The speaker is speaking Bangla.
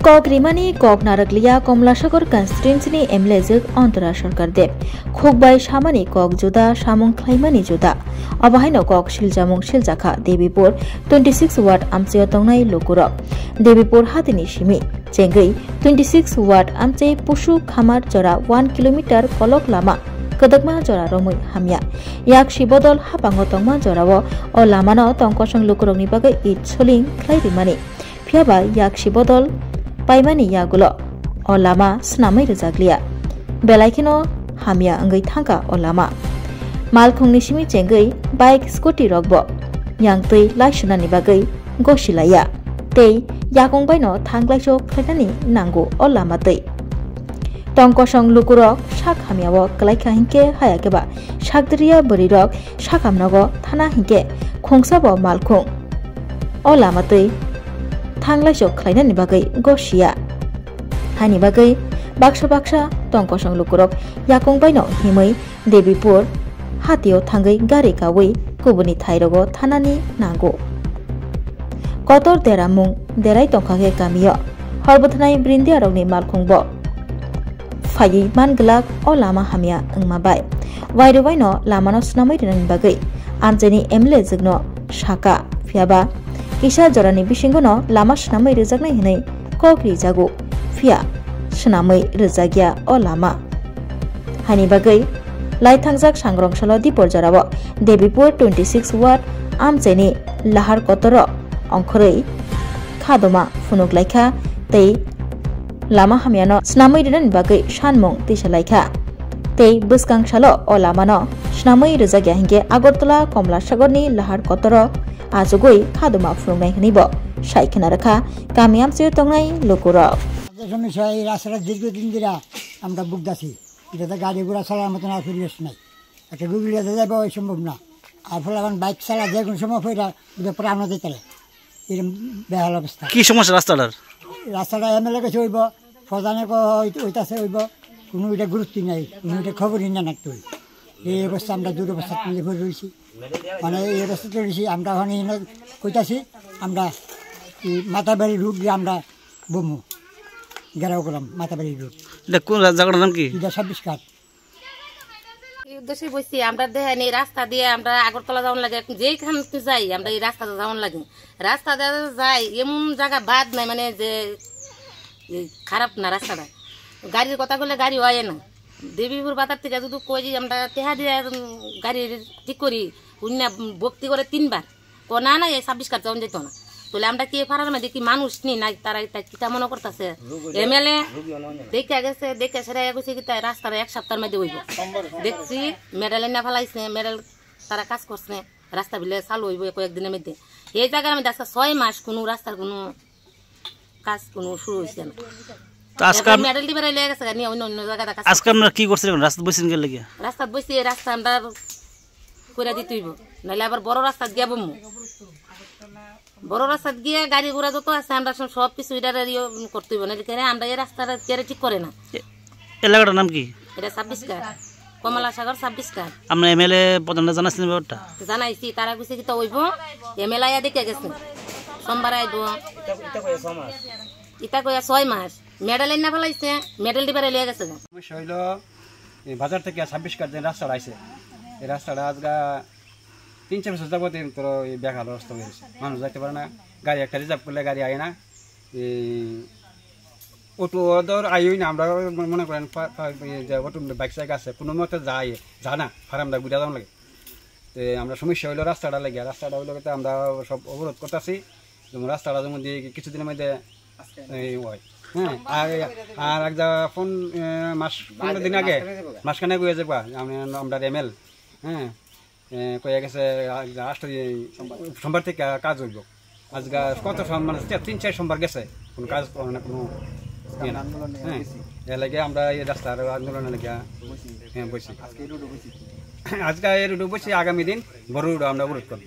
कक रिमानी कक नारकलिया कमलासागर कन्स्टिट्युएन्सिनि एमएलए अन्तरा सरकार देव खुकबाय सामानि कक जुदा सामुं ख्लाइमानि जुदा अबाहायनो कक सिलजामुं सिलजाखा देवीपुर 26 वार्ड आमचेयाव तंनाय लुकुरक देवीपुर हातिनि सिमि चेंगै 26 वार्ड आमचे पुसु खामार जरा 1 किलोमीटर फलक लामा कदकमा जरा रमै हामिया याक सिबदल हापांगो तंगमा जरावो अ लामानो तंकसं लुकुरकनि बागै इट सोलिं ख्लाइरिमानि फियाबा याक सिबदल पाइमानि यागुलो अ लामा स्नामै रोजाग्लिया बेलायखिनो हामिया अंगै थांका अ लामा मालखुंनि सिमि चेंगै बाइक स्कुटी रगबो यांगतै लाइसुनानि बागै गसिलाया तै यागंबायनो थांग्लायसो ख्लायनानि नांगौ अ लामातै टंकसं लुकुरक साक हामियाव कलाइखा हिंके हायाकेबा साकदरिया बरिरक साकामनगो थाना हिंके खोंसाबो मालखुं अ लामातै थांलायसो ख्लायनानि बागै गसिया हानि बागै बाक्सा बाक्सा टंकसं लुकुरक याकंबायनो हिमै देवीपुर हातियाव थांगै गारि गावै गुबुननि थाइरगो थानानि नांगौ कतर देरामुं देराय टंकाके गामियाव हरबथनाय ब्रिन्दियारावनि मालखुंबो फायै मानगलाक अ लामा हामिया ओंमाबाय वाइरवाइनो लामानो स्नामै रिनानि बागै आमजेनि एमएलए जोगनो साका फियाबा किसा जरानि बिसिंगनो लामा स्नामै रोजागनाय हिनै ककरि जागु फिया स्नामै रोजागिया अ लामा हानि बागै लाइथांजाक सांग्रंसालो दिपर जराव देवीपुर 26 वार्ड आमजेनि लाहार कतर अंखरै खादमा फुनुगलायखा तै लामा हामियानो स्नामै रिनानि बागै सानमुं तिसालायखा तै बसगांसालो अ लामानो स्नामै रोजागिया हिंगे आगरतला कमलासागरनि लाहार कतर आजगै खादमा फुंनाय हनिबो साइखना रखा गामि आमचे तंनाय लुकुरक समस्या এই রাস্তাটা দীর্ঘদিন ধরে আমরা বুকদাছি এটা গাড়ি ঘোড়া চালার মতন আর পরিবেশ নাই একটা গুগলিয়াতে যাবো ওই সম্ভব না আর ফলে এখন বাইক চালা যে কোনো সময় ফেরা প্রাণ দিতে এরকম বেহাল অবস্থা কি সমস্যা রাস্তাটা এমএলএ কাছে হইব প্রধানের ওইটাছে হইব কোনো এটা গুরুত্ব নাই কোনো এটা খবরই না নাকতে এই অবস্থা আমরা দুরবস্থা তুলে ভরে রয়েছি মানে এই অবস্থাতে রয়েছি আমরা ওখানে কইতাছি আমরা মাথাবাড়ি রুট দিয়ে আমরা বমু গেরাও করলাম মাথাবাড়ি রুট কোন জায়গাটার নাম কি এটা 26 কাঠ এই উদ্দেশ্যে বসছি আমরা দেখেন এই রাস্তা দিয়ে আমরা আগরতলা যাওয়ার লাগে যেইখান যাই আমরা এই রাস্তাতে যাওয়ার লাগে রাস্তা দিয়ে যাই এমন জায়গা বাদ নাই মানে যে খারাপ না রাস্তাটা গাড়ির কথা বলে গাড়ি হয় না দেবীপুর বাজার থেকে যদি কই আমরা তেহা দিয়ে গাড়ি ঠিক করি উন্না ভক্তি করে 3 বার কোনা না এই 26 কাঠ যাওয়া যেত না তাহলে আমরা কি পারার মধ্যে কি মানুষ নি না তারা কিটা মনে করতেছে এমএলএ দেখে গেছে দেখে সেরা গেছে কি রাস্তার এক সপ্তাহের মধ্যে হইব দেখছি মেডেল না ফেলাইছে মেডেল তারা কাজ করছে রাস্তা বিলে চালু হইব কয়েকদিনের মধ্যে এই জায়গার মধ্যে আজকে 6 মাস কোনো রাস্তার কোনো কাজ কোনো শুরু হইছে না আজকাল মেডেল দিবে লয়ে গেছে নি অন্য অন্য জায়গা কাজ আজকে আমরা কি করছিলাম রাস্তা বসিন গেল লাগি রাস্তা বসি রাস্তা আমরা কইরা দিতে হইব নালে আবার বড় রাস্তা গিয়া বমু বড় রাস্তা গিয়ে গাড়ি ঘোড়া যত আছে আমরা সব কিছু এটা করতে হইব না কেন আমরা এই রাস্তাটা কেরে ঠিক করে না এলাকাটার নাম কি এটা 26 কাঠ কমলাসাগর 26 কাঠ আমরা এমএলএ প্রধান জানাইছেন ব্যাপারটা জানাইছি তারা কইছে কি তো হইব এমএলএ আয়া দেখে গেছে সোমবার আইব ইটা কইয়া 6 মাস মেডেল না ফলাইছে মেডেল দিবারে লয়ে গেছে সমস্যা হইলো বাজার থেকে 26 কাঠ যে রাস্তাটা আইছে এই রাস্তাটা আজগা 3-4 বছর যাবত তোর এই বেকার অবস্থা হয়েছে মানুষ যাইতে পারে না গাড়ি একটা রিজার্ভ করলে গাড়ি আয় না এই অটো ধর আইই না আমরা মনে করেন যে অটো বাইক সাইক আছে কোনো মতে যায় না ফার্মটা ঘুরে যাওয়া লাগে তো আমরা সমস্যা হইলো রাস্তাটা লাগে রাস্তাটা হইলো আমরা সব অবরোধ করতেছি যেমন রাস্তাটা যেমন দিয়ে কিছুদিনের মধ্যে হয় হ্যাঁ আর এক জায়গা ফোন মাস 15 দিন আগে মাসখানে গিয়ে যাবা আমরা এমএল হ্যাঁ কয়ে গেছে সোমবার থেকে কাজ হইব আজকে কত মানে 3-4 সোমবার গেছে কোনো কাজ না কোনো হ্যাঁ এর লাগে আমরা এই রাস্তার আন্দোলনের লাগে হ্যাঁ বসি আজকে এই রুটে বসি আগামী দিন বড় রুট আমরা অবরোধ করব।